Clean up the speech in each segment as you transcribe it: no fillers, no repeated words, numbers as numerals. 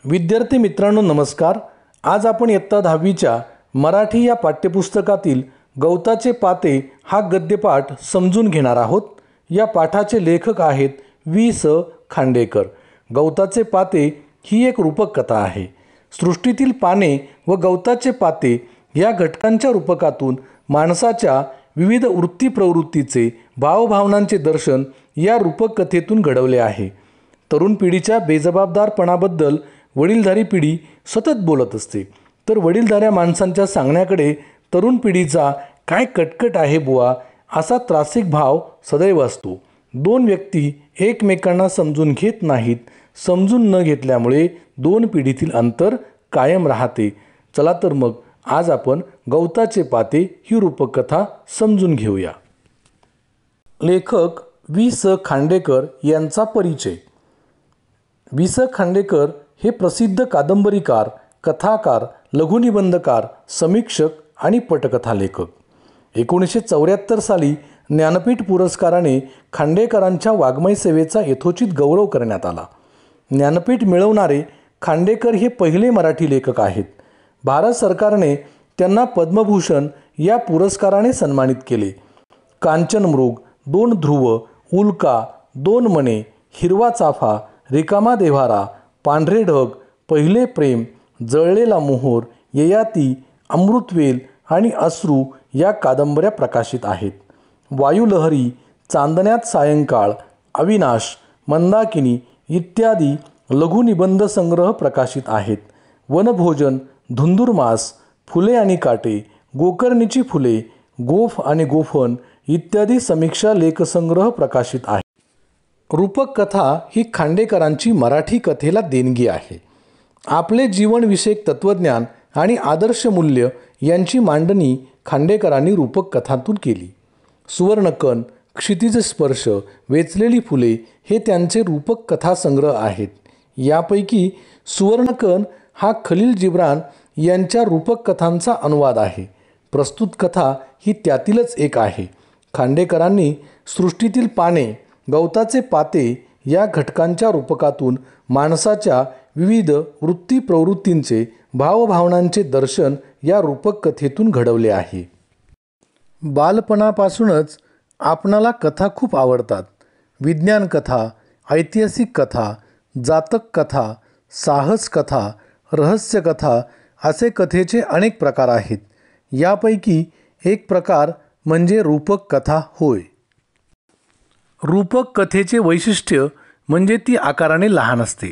विद्यार्थी मित्रांनो नमस्कार। आज आपण इयत्ता 10वीच्या मराठी या पाठ्यपुस्तकातील गवताचे पाते हा गद्यपाठ समजून घेणार आहोत। या पाठाचे लेखक आहेत वी.स. खांडेकर। गवताचे पाते ही एक रूपक कथा आहे। सृष्टीतील पाने व गवताचे पाते या घटकांच्या रूपकातून माणसाच्या विविध वृत्ती प्रवृत्तीचे भावभावनांचे दर्शन या रूपक कथेतून घडवले आहे। तरुण पिढीच्या बेजबाबदारपणाबद्दल वडीलधारी पिढी सतत बोलत असते, तर वडीलधाऱ्या माणसांच्या सांगण्याकडे तरुण पिढीचा काय कटकट आहे बुवा असा त्रासिक भाव सदैव असतो। दोन व्यक्ती एकमेकांना समजून घेत नाहीत, समजून न घेतल्यामुळे दोन पिढीतील अंतर कायम राहते। चला तर मग आज आपण गवताचे पाते ही रूपकथा समजून घेऊया। लेखक वी.स. खांडेकर यांचा परिचय। वी.स. खांडेकर हे प्रसिद्ध कादंबरीकार, कथाकार, लघुनिबंधकार, समीक्षक आणि पटकथा लेखक। 1974 साली ज्ञानपीठ पुरस्काराने खांडेकरांच्या वाङ्मय सेवेचा यथोचित गौरव करण्यात आला। ज्ञानपीठ मिळवणारे खांडेकर हे पहिले मराठी लेखक आहेत। भारत सरकारने त्यांना पद्मभूषण या पुरस्काराने सन्मानित केले। कांचनमृग, दोन ध्रुव, उल्का, दोन मणे, हिरवा चाफा, रिकामा देव्हारा, पांढरे ढग, पहिले प्रेम, जळलेला मोहोर, ययाती, अमृतवेल आणि अश्रू या कादंबऱ्या प्रकाशित आहेत। वायुलहरी, चांदण्यात सायंकाळ, अविनाश, मंदाकिनी इत्यादी लघुनिबंध संग्रह प्रकाशित आहेत। वनभोजन, धुंदुरमास, फुले आणि काटे, गोकर्णीची फुले, गोफ आणि गोफण इत्यादी समीक्षा लेखसंग्रह प्रकाशित आहेत। रूपक कथा ही खांडेकरांची मराठी कथेला देणगी आहे। आपले जीवनविषयक तत्त्वज्ञान आणि आदर्श मूल्य यांची मांडणी खांडेकरांनी रूपक कथांतून केली। सुवर्णकन, क्षितिज स्पर्श, वेचलेली फुले हे त्यांचे रूपक कथासंग्रह आहेत। यापैकी सुवर्णकन हा खलील जिब्रान यांच्या रूपक कथांचा अनुवाद आहे। प्रस्तुत कथा ही त्यातीलच एक आहे। खांडेकरांनी सृष्टीतील पाने, गवताचे पाते या घटकांच्या रूपकातून माणसाच्या विविध वृत्ती प्रवृत्तींचे भावभावनांचे दर्शन या रूपक कथेतून घडवले आहे। बालपणापासूनच आपणाला कथा खूप आवडतात। विज्ञान कथा, ऐतिहासिक कथा, जातक कथा, साहस कथा, रहस्य कथा असे कथेचे अनेक प्रकार आहेत। यापैकी एक प्रकार म्हणजे रूपक कथा होय। रूपक कथेचे वैशिष्ट्य म्हणजे ती आकाराने लहान असते।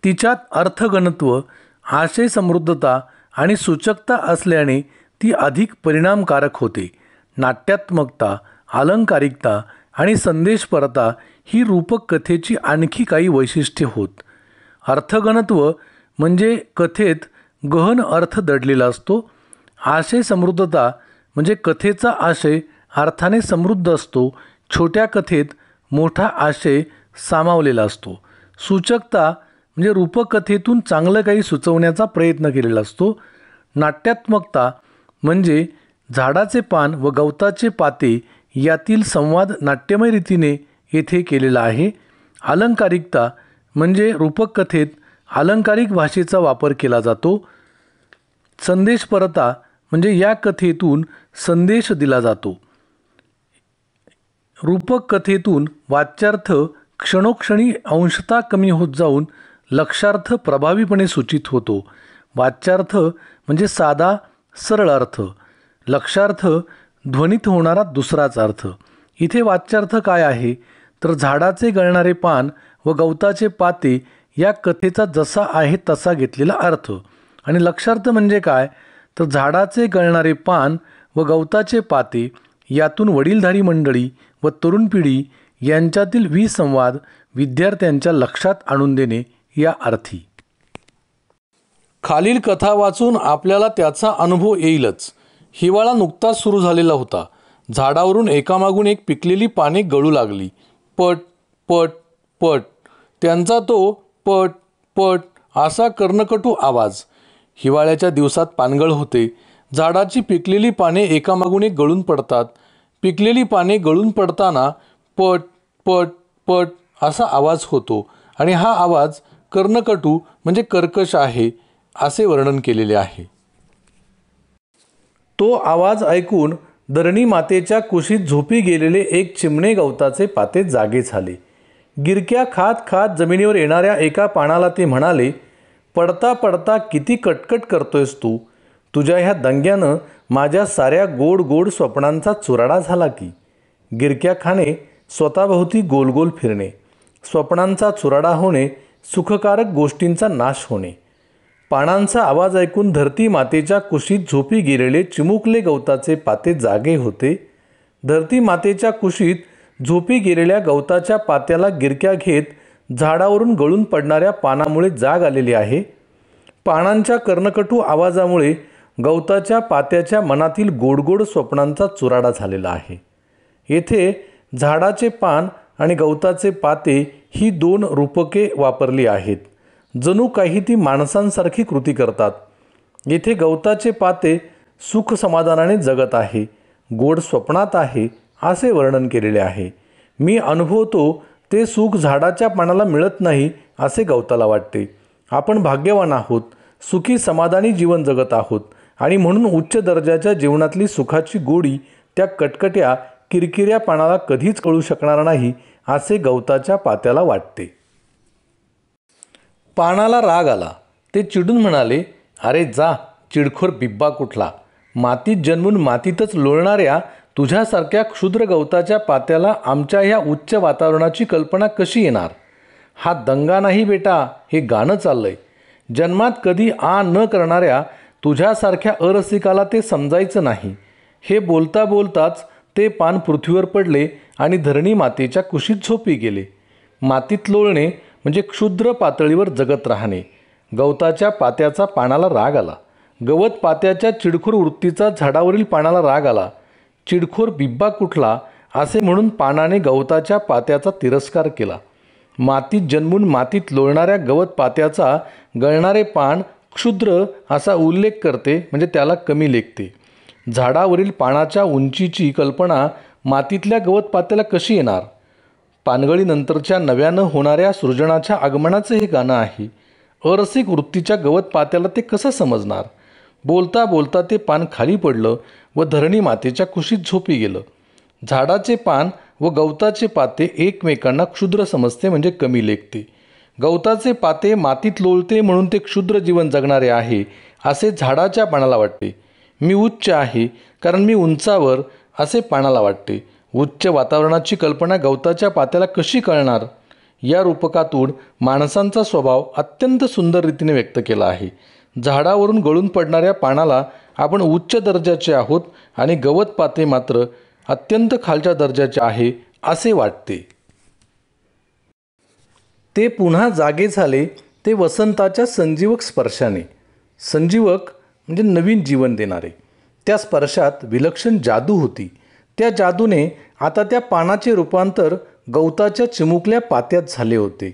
तिच्यात अर्थघनत्व, आशय समृद्धता आणि सूचकता असल्याने ती अधिक परिणामकारक होते। नाट्यात्मकता, अलंकारिकता आणि संदेशपरता ही रूपक कथेची आणखी काही वैशिष्ट्ये होत। अर्थघनत्व म्हणजे कथेत गहन अर्थ दडलेला असतो। आशय समृद्धता म्हणजे कथेचा आशय अर्थाने समृद्ध असतो। छोट्या कथेत मोठा आशय सामावलेला असतो। सूचकता म्हणजे रूपकथेतून चांगलं काही सुचवण्याचा प्रयत्न केलेला असतो। नाट्यात्मकता म्हणजे झाडाचे पान व गवताचे पाते यातील संवाद नाट्यमय रीतीने येथे केलेला आहे। अलंकारिकता म्हणजे रूपकथेत अलंकारिक भाषेचा वापर केला जातो। संदेशपरता म्हणजे या कथेतून संदेश दिला जातो। रूपक कथेतून वाच्यार्थ क्षणोक्षणी अंशतः कमी होत जाऊन लक्षार्थ प्रभावीपणे सूचित होतो। वाच्यार्थ म्हणजे साधा सरळ अर्थ, लक्षार्थ ध्वनित होणारा दुसराच अर्थ। इथे वाच्यार्थ काय आहे तर झाडाचे गळणारे पान व गवताचे पाते या कथेचा जसा आहे तसा घेतलेला अर्थ। आणि लक्षार्थ म्हणजे काय तर झाडाचे गळणारे पान व गवताचे पाते यातून वडीलधारी मंडळी व तरुण पिढी यांच्यातील विसंवाद विद्यार्थ्यांच्या लक्षात आणून देणे या अर्थी। खालील कथा वाचून आपल्याला त्याचा अनुभव येईलच। हिवाळा नुकताच सुरू झालेला होता। झाडावरून एकामागून एक पिकलेली पाने गळू लागली। पट पट पट त्यांचा तो पट पट असा कर्णकटू आवाज। हिवाळ्याच्या दिवसात पानगळ होते। झाडाची पिकलेली पाने एकामागून एक गळून पडतात। पिकलेली पाने गळून पडताना पट पट पट असा आवाज होतो आणि हा आवाज कर्णकटू म्हणजे कर्कश आहे असे वर्णन केलेले आहे. तो आवाज ऐकून धरणी मातेच्या कुशीत झोपी गेलेले एक चिमणे गवताचे पाते जागे झाले. गिरक्या खात खात जमिनीवर येणाऱ्या एका पानाला ते म्हणाले, पडता पडता किती कटकट करतोयस तू. तुझ्या ह्या दंग्यानं माझ्या साऱ्या गोड गोड स्वप्नांचा चुराडा झाला की. गिरक्या खाणे, स्वतःभोवती गोलगोल फिरणे, स्वप्नांचा चुराडा होणे, सुखकारक गोष्टींचा नाश होणे. पानांचा आवाज ऐकून धरती मातेच्या कुशीत झोपी गेलेले चिमुकले गवताचे पाते जागे होते. धरती मातेच्या कुशीत झोपी गेलेल्या गवताच्या पात्याला गिरक्या घेत झाडावरून गळून पडणाऱ्या पानामुळे जाग आलेली आहे. पानांच्या कर्णकटू आवाजामुळे गवताच्या पात्याच्या मनातील गोडगोड स्वप्नांचा चुराडा झालेला आहे. येथे झाडाचे पान आणि गवताचे पाते ही दोन रूपके वापरली आहेत. जणू काही ती माणसांसारखी कृती करतात. येथे गवताचे पाते सुख समाधानाने जगत आहे, गोड स्वप्नात आहे असे वर्णन केलेले आहे. मी अनुभवतो ते सुख झाडाच्या पानाला मिळत नाही असे गवताला वाटते. आपण भाग्यवान आहोत, सुखी समाधानी जीवन जगत आहोत आणि म्हणून उच्च दर्जाच्या जीवनातली सुखाची गोडी त्या कटकट्या किरकिऱ्या पानाला कधीच कळू शकणार नाही असे गवताच्या पात्याला वाटते. पानाला राग आला. ते चिडून म्हणाले, अरे जा चिडखोर बिब्बा कुठला. मातीत जन्मून मातीतच लोळणाऱ्या तुझ्यासारख्या क्षुद्र गवताच्या पात्याला आमच्या ह्या उच्च वातावरणाची कल्पना कशी येणार. हा दंगा नाही बेटा, हे गाणं चाललंय. जन्मात कधी न करणाऱ्या तुझ्यासारख्या अरसिकाला ते समजायचं नाही. हे बोलता बोलताच ते पान पृथ्वीवर पडले आणि धरणी मातेच्या कुशीत झोपी गेले. मातीत लोळणे म्हणजे क्षुद्र पातळीवर जगत राहणे. गवताच्या पात्याचा पानाला राग आला. गवत पात्याच्या चिडखोर वृत्तीचा झाडावरील पानाला राग आला. चिडखोर बिब्बा कुठला असे म्हणून पानाने गवताच्या पात्याचा तिरस्कार केला. मातीत जन्मून मातीत लोळणाऱ्या गवत पात्याचा गळणारे पान क्षुद्र असा उल्लेख करते म्हणजे त्याला कमी लेखते. झाडावरील पानाच्या उंचीची कल्पना मातीतल्या गवत पात्याला कशी येणार. पानगळीनंतरच्या नव्यानं होणाऱ्या सृजनाच्या आगमनाचं हे गाणं आहे. अरसिक वृत्तीच्या गवत पात्याला ते कसं समजणार. बोलता बोलता ते पान खाली पडलं व धरणी मातेच्या कुशीत झोपी गेलं. झाडाचे पान व गवताचे पाते एकमेकांना क्षुद्र समजते म्हणजे कमी लेखते. गवताचे पाते मातीत लोळते म्हणून ते क्षुद्र जीवन जगणारे आहे असे झाडाच्या पानाला वाटते. मी उच्च आहे कारण मी उंचावर असे पानाला वाटते. उच्च वातावरणाची कल्पना गवताच्या पात्याला कशी कळणार. या रूपकातून माणसांचा स्वभाव अत्यंत सुंदर रीतीने व्यक्त केला आहे. झाडावरून गळून पडणाऱ्या पानाला आपण उच्च दर्जाचे आहोत आणि गवत पाते मात्र अत्यंत खालच्या दर्जाचे आहे असे वाटते. ते पुन्हा जागे झाले ते वसंताच्या संजीवक स्पर्शाने. संजीवक म्हणजे नवीन जीवन देणारे. त्या स्पर्शात विलक्षण जादू होती. त्या जादूने आता त्या पानाचे रूपांतर गवताच्या चिमुकल्या पात्यात झाले होते.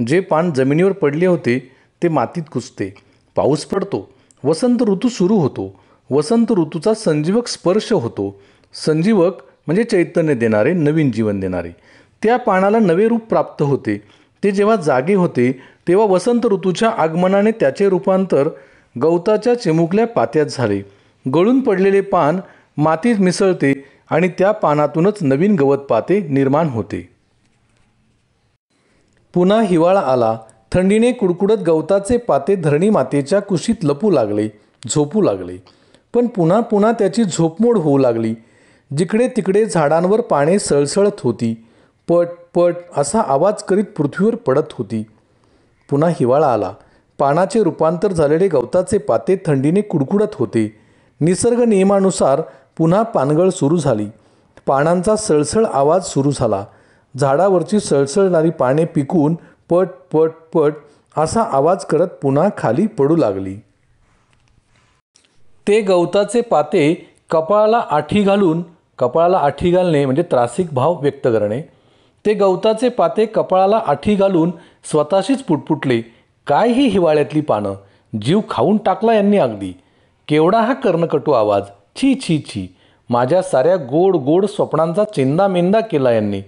जे पान जमिनीवर पडले होते ते मातीत कुजते. पाऊस पडतो. वसंत ऋतू सुरू होतो. वसंत ऋतूचा संजीवक स्पर्श होतो. संजीवक म्हणजे चैतन्य देणारे, नवीन जीवन देणारे. त्या पानाला नवे रूप प्राप्त होते. ते जेव्हा जागे होते तेव्हा वसंत ऋतूच्या आगमनाने त्याचे रूपांतर गवताच्या चिमुकल्या पात्यात झाले. गळून पडलेले पान मातीत मिसळते आणि त्या पानातूनच नवीन गवत पाते निर्माण होते. पुन्हा हिवाळा आला. थंडीने कुडकुडत गवताचे पाते धरणी मातेच्या कुशीत लपू लागले, झोपू लागले. पण पुन्हा पुन्हा त्याची झोपमोड होऊ लागली. जिकडे तिकडे झाडांवर पाने सळसळत होती. पट पट असा आवाज करीत पृथ्वीवर पडत होती. पुन्हा हिवाळा आला. पानाचे रूपांतर झालेले गवताचे पाते थंडीने कुडकुडत होते. निसर्ग नियमानुसार पुन्हा पानगळ सुरू झाली. पानांचा सळसळ आवाज सुरू झाला. झाडावरची सळसळणारी पाने पिकून पट पट पट असा आवाज करत पुन्हा खाली पडू लागली. ते गवताचे पाते कपाळाला आठी घालून, कपाळाला आठी घालणे म्हणजे त्रासिक भाव व्यक्त करणे. ते गवताचे पाते कपाळाला आठी घालून स्वतःशीच पुटपुटले, काय ही हिवाळ्यातली पानं, जीव खाऊन टाकला यांनी अगदी. केवढा हा कर्णकटू आवाज, छी छी छी. माझ्या साऱ्या गोड गोड स्वप्नांचा चेंदा मेंदा केला यांनी.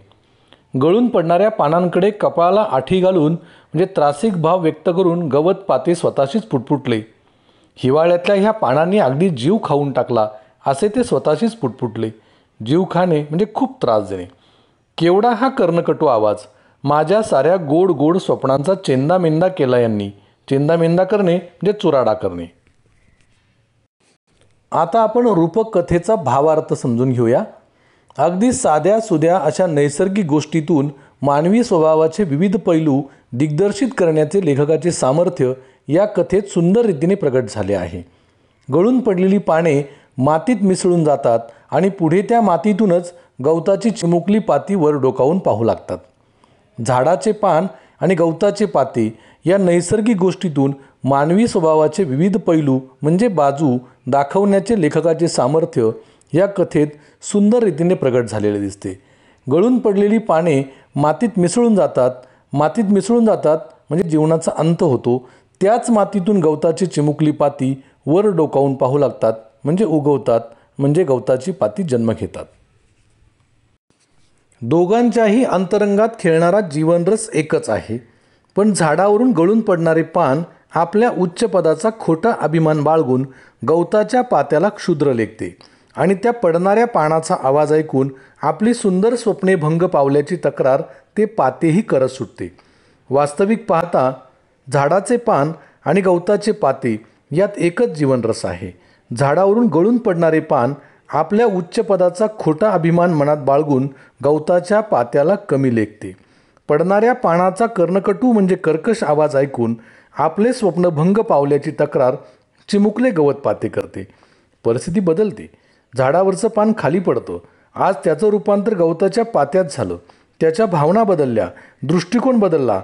गळून पडणाऱ्या पानांकडे कपाळाला आठी घालून म्हणजे त्रासिक भाव व्यक्त करून गवत पाते स्वतःशीच पुटपुटले. हिवाळ्यातल्या ह्या पानांनी अगदी जीव खाऊन टाकला असे ते स्वतःशीच पुटपुटले. जीव खाणे म्हणजे खूप त्रास देणे. केवढा हा कर्णकटू आवाज. माझ्या साऱ्या गोड गोड स्वप्नांचा चेंदामेंदा केला यांनी. चेंदामेंदा करणे म्हणजे चुराडा करणे. आता आपण रूपक कथेचा भावार्थ समजून घेऊया. अगदी साध्या सुध्या अशा नैसर्गिक गोष्टीतून मानवी स्वभावाचे विविध पैलू दिग्दर्शित करण्याचे लेखकाचे सामर्थ्य या कथेत सुंदर रीतीने प्रकट झाले आहे. गळून पडलेली पाने मातीत मिसळून जातात आणि पुढे त्या मातीतूनच गवताची चिमुकली पाती वर डोकावून पाहू लागतात. झाडाचे पान आणि गवताचे पाते या नैसर्गिक गोष्टीतून मानवी स्वभावाचे विविध पैलू म्हणजे बाजू दाखवण्याचे लेखकाचे सामर्थ्य या कथेत सुंदर रीतीने प्रकट झालेले दिसते. गळून पडलेली पाने मातीत मिसळून जातात. मातीत मिसळून जातात म्हणजे जीवनाचा अंत होतो. त्याच मातीतून गवताची चिमुकली पाती वर डोकावून पाहू लागतात म्हणजे उगवतात, म्हणजे गवताची पाती जन्म घेतात. दोघांच्याही अंतरंगात खेळणारा जीवनरस एकच आहे. पण झाडावरून गळून पडणारे पान आपल्या उच्च पदाचा खोटा अभिमान बाळगून गवताच्या पात्याला क्षुद्र लेखते आणि त्या पडणाऱ्या पानाचा आवाज ऐकून आपली सुंदर स्वप्ने भंग पावल्याची तक्रार ते पातेही करत सुटते. वास्तविक पाहता झाडाचे पान आणि गवताचे पाते यात एकच जीवनरस आहे. झाडावरून गळून पडणारे पान आपल्या उच्च पदाचा खोटा अभिमान मनात बाळगून गवताच्या पात्याला कमी लेखते. पडणाऱ्या पानाचा कर्णकटू म्हणजे कर्कश आवाज ऐकून आपले स्वप्न भंग पावल्याची तक्रार चिमुकले गवत पाते करते. परिस्थिती बदलते. झाडावरचं पान खाली पडतं. आज त्याचं रूपांतर गवताच्या पात्यात झालं. त्याच्या भावना बदलल्या, दृष्टिकोन बदलला.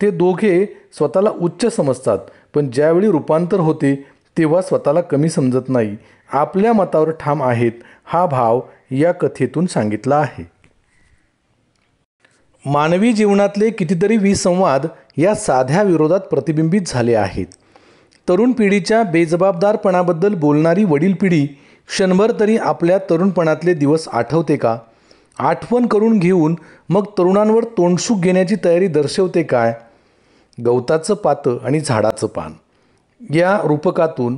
ते दोघे स्वतःला उच्च समजतात, पण ज्यावेळी रूपांतर होते तेव्हा स्वतःला कमी समजत नाही, आपल्या मतावर ठाम आहेत. हा भाव या कथेतून सांगितला आहे. मानवी जीवनातले कितीतरी विसंवाद या साध्या विरोधात प्रतिबिंबित झाले आहेत. तरुण पिढीच्या बेजबाबदारपणाबद्दल बोलणारी वडील पिढी क्षणभर तरी आपल्या तरुणपणातले दिवस आठवते का? आठवण करून घेऊन मग तरुणांवर तोंडसूक घेण्याची तयारी दर्शवते काय? गवताचं पातं आणि झाडाचं पान या रूपकातून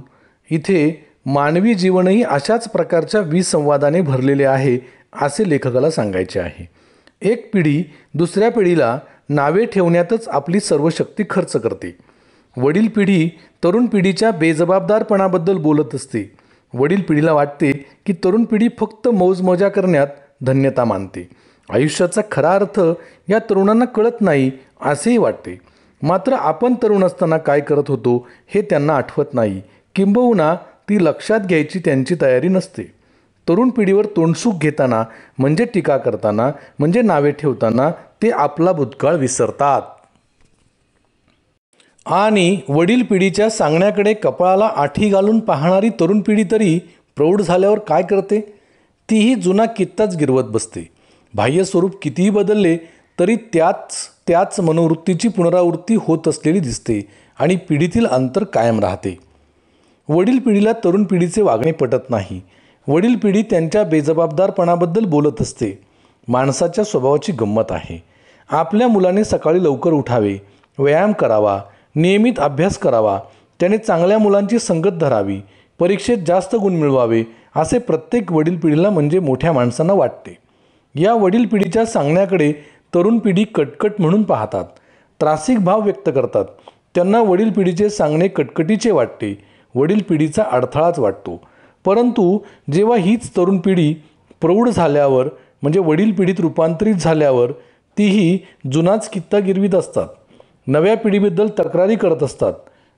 इथे मानवी जीवनही अशाच प्रकारच्या विसंवादाने भरलेले आहे असे लेखकाला सांगायचे आहे. एक पिढी दुसऱ्या पिढीला नावे ठेवण्यातच आपली सर्व शक्ती खर्च करते. वडील पिढी तरुण पिढीच्या बेजबाबदारपणाबद्दल बोलत असते. वडील पिढीला वाटते की तरुण पिढी फक्त मौजमजा करण्यात धन्यता मानते. आयुष्याचा खरा अर्थ या तरुणांना कळत नाही असेही वाटते. मात्र आपण तरुण असताना काय करत होतो हे त्यांना आठवत नाही, किंबहुना ती लक्षात घ्यायची त्यांची तयारी नसते. तरुण पिढीवर तोंडसूक घेताना म्हणजे टीका करताना म्हणजे नावे ठेवताना ते आपला भूतकाळ विसरतात. आणि वडील पिढीच्या सांगण्याकडे कपाळाला आठी घालून पाहणारी तरुण पिढी तरी प्रौढ झाल्यावर काय करते? तीही जुना कित्ताच गिरवत बसते. बाह्य स्वरूप कितीही बदलले तरी त्याच मनोवृत्तीची पुनरावृत्ती होत असलेली दिसते आणि पिढीतील अंतर कायम राहते. वडील पिढीला तरुण पिढीचे वागणे पटत नाही. वडील पिढी त्यांच्या बेजबाबदारपणाबद्दल बोलत असते. माणसाच्या स्वभावाची गंमत आहे. आपल्या मुलाने सकाळी लवकर उठावे, व्यायाम करावा, नियमित अभ्यास करावा, त्याने चांगल्या मुलांची संगत धरावी, परीक्षेत जास्त गुण मिळवावे असे प्रत्येक वडील पिढीला म्हणजे मोठ्या माणसांना वाटते. या वडील पिढीच्या सांगण्याकडे तरुण पिढी कटकट म्हणून पाहतात, त्रासिक भाव व्यक्त करतात. त्यांना वडील पिढीचे सांगणे कटकटीचे वाटते, वडील पिढीचा अडथळाच वाटतो. परंतु जेव्हा हीच तरुण पिढी प्रौढ झाल्यावर म्हणजे वडील पिढीत रूपांतरित झाल्यावर तीही जुनाच कित्ता गिरवीत असतात. नव्या पिढीबद्दल तक्रारी करत असतात.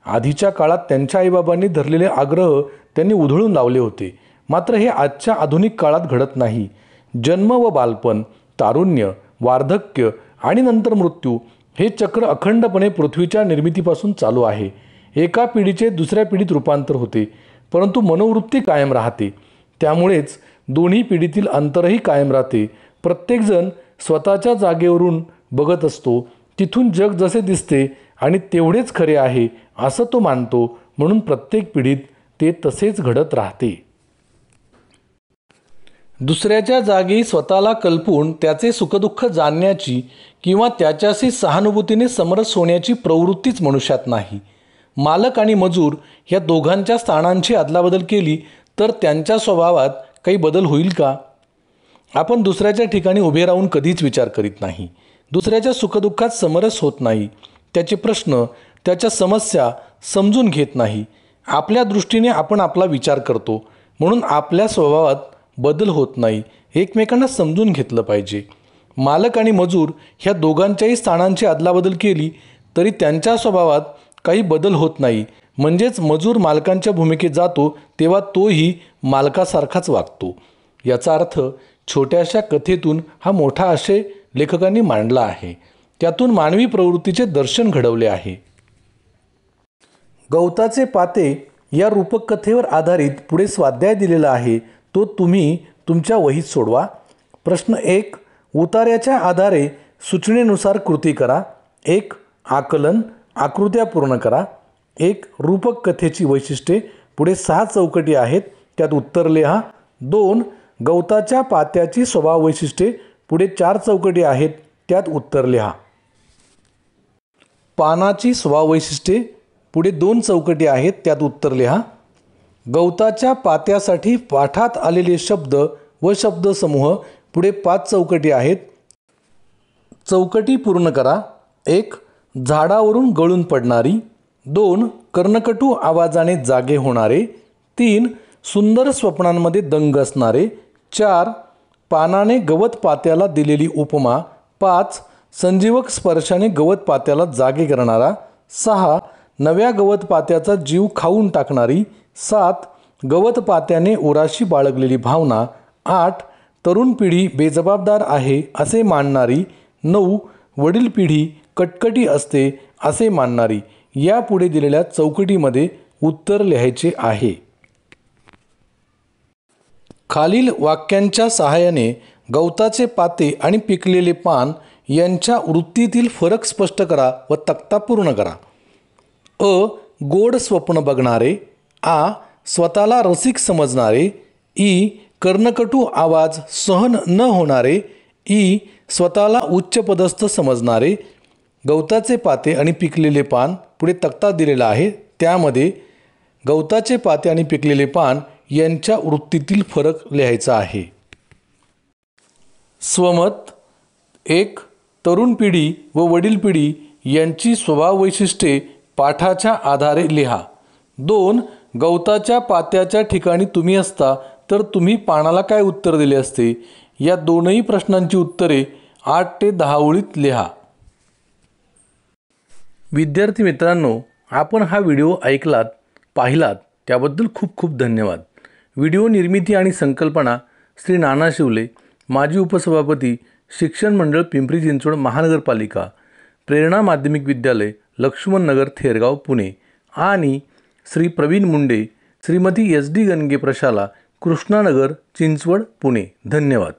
आधीच्या काळात त्यांच्या आईबाबांनी धरलेले आग्रह त्यांनी उधळून लावले होते. मात्र हे आजच्या आधुनिक काळात घडत नाही. जन्म व बालपण, तारुण्य, वार्धक्य आणि नंतर मृत्यू हे चक्र अखंडपणे पृथ्वीच्या निर्मितीपासून चालू आहे. एका पिढीचे दुसऱ्या पिढीत रूपांतर होते, परंतु मनोवृत्ती कायम राहते. त्यामुळेच दोन्ही पिढीतील अंतरही कायम राहते. प्रत्येकजण स्वतःच्या जागेवरून बघत असतो. तिथून जग जसे दिसते आणि तेवढेच खरे आहे असं तो मानतो. म्हणून प्रत्येक पिढीत ते तसेच घडत राहते. दुसऱ्याच्या जागी स्वतःला कल्पून त्याचे सुखदुःख जाणण्याची किंवा त्याच्याशी सहानुभूतीने समरस होण्याची प्रवृत्तीच मनुष्यात नाही. मालक आणि मजूर ह्या दोघांच्या स्थानांची अदलाबदल केली तर त्यांच्या स्वभावात काही बदल होईल का? आपण दुसऱ्याच्या ठिकाणी उभे राहून कधीच विचार करीत नाही. दुसऱ्याच्या सुखदुःखात समरस होत नाही. त्याचे प्रश्न, त्याच्या समस्या समजून घेत नाही. आपल्या दृष्टीने आपण आपला विचार करतो, म्हणून आपल्या स्वभावात बदल होत नाही. एकमेकांना समजून घेतलं पाहिजे. मालक आणि मजूर ह्या दोघांच्याही स्थानांची अदलाबदल केली तरी त्यांच्या स्वभावात काही बदल होत नाही. म्हणजेच मजूर मालकांच्या भूमिकेत जातो तेव्हा तोही मालकासारखाच वागतो. याचा अर्थ छोट्याशा कथेतून हा मोठा आशय लेखकांनी मांडला आहे. त्यातून मानवी प्रवृत्तीचे दर्शन घडवले आहे. गवताचे पाते या रूपक कथेवर आधारित पुढे स्वाध्याय दिलेला आहे. तो तुम्ही तुमच्या वहीत सोडवा. प्रश्न 1. उतार्याच्या आधारे सूचनेनुसार कृती करा. 1. आकलन, आकृत्या पूर्ण करा. 1. रूपक कथेची वैशिष्ट्ये. पुढे 6 चौकटी आहेत, त्यात उत्तर लिहा. 2. गवताच्या पात्याची स्वभाव वैशिष्ट्ये. पुढे 4 चौकटी आहेत, त्यात उत्तर लिहा. पानाची स्वभाव वैशिष्ट्ये. पुढे 2 चौकटी आहेत, त्यात उत्तर लिहा. गवताच्या पात्यासाठी पाठात आलेले शब्द व शब्दसमूह. पुढे 5 चौकटी आहेत, चौकटी पूर्ण करा. 1. झाडावरून गळून पडणारी. 2. कर्णकटू आवाजाने जागे होणारे. 3. सुंदर स्वप्नांमध्ये दंग असणारे. 4. पानाने गवत पात्याला दिलेली उपमा. 5. संजीवक स्पर्शाने गवत पात्याला जागे करणारा. 6. नव्या गवत पात्याचा जीव खाऊन टाकणारी. 7. गवत पात्याने उराशी बाळगलेली भावना. 8. तरुण पिढी बेजबाबदार आहे असे मानणारी. 9. वडील पिढी कटकटी असते असे मानणारी. यापुढे दिलेल्या चौकटीमध्ये उत्तर लिहायचे आहे. खालील वाक्यांच्या सहाय्याने गवताचे पाते आणि पिकलेले पान यांच्या वृत्तीतील फरक स्पष्ट करा व तक्ता पूर्ण करा. अ. गोड स्वप्न बघणारे. आ. स्वतःला रसिक समजणारे. ई. कर्णकटू आवाज सहन न होणारे. ई. स्वतःला उच्चपदस्थ समजणारे. गवताचे पाते आणि पिकलेले पान. पुढे तक्ता दिलेला आहे, त्यामध्ये गवताचे पाते आणि पिकलेले पान यांच्या वृत्तीतील फरक लिहायचा आहे. स्वमत. 1. तरुण पिढी व वडील पिढी यांची स्वभाव वैशिष्ट्ये पाठाच्या आधारे लिहा. 2. गवताच्या पात्याच्या ठिकाणी तुम्ही असता तर तुम्ही पानाला काय उत्तर दिले असते? या दोनही प्रश्नांची उत्तरे 8 ते 10 ओळीत लिहा. विद्यार्थी मित्रांनो, आपण हा व्हिडिओ ऐकलात, पाहिलात त्याबद्दल खूप खूप धन्यवाद. व्हिडिओ निर्मिती आणि संकल्पना श्री नाना शिवले, माजी उपसभापती, शिक्षण मंडळ पिंपरी चिंचवड महानगरपालिका, प्रेरणा माध्यमिक विद्यालय, लक्ष्मण नगर, थेरगाव, पुणे आणि श्री प्रवीण मुंडे, श्रीमती SD गणगे प्रशाला, कृष्णानगर, चिंचवड, पुणे. धन्यवाद.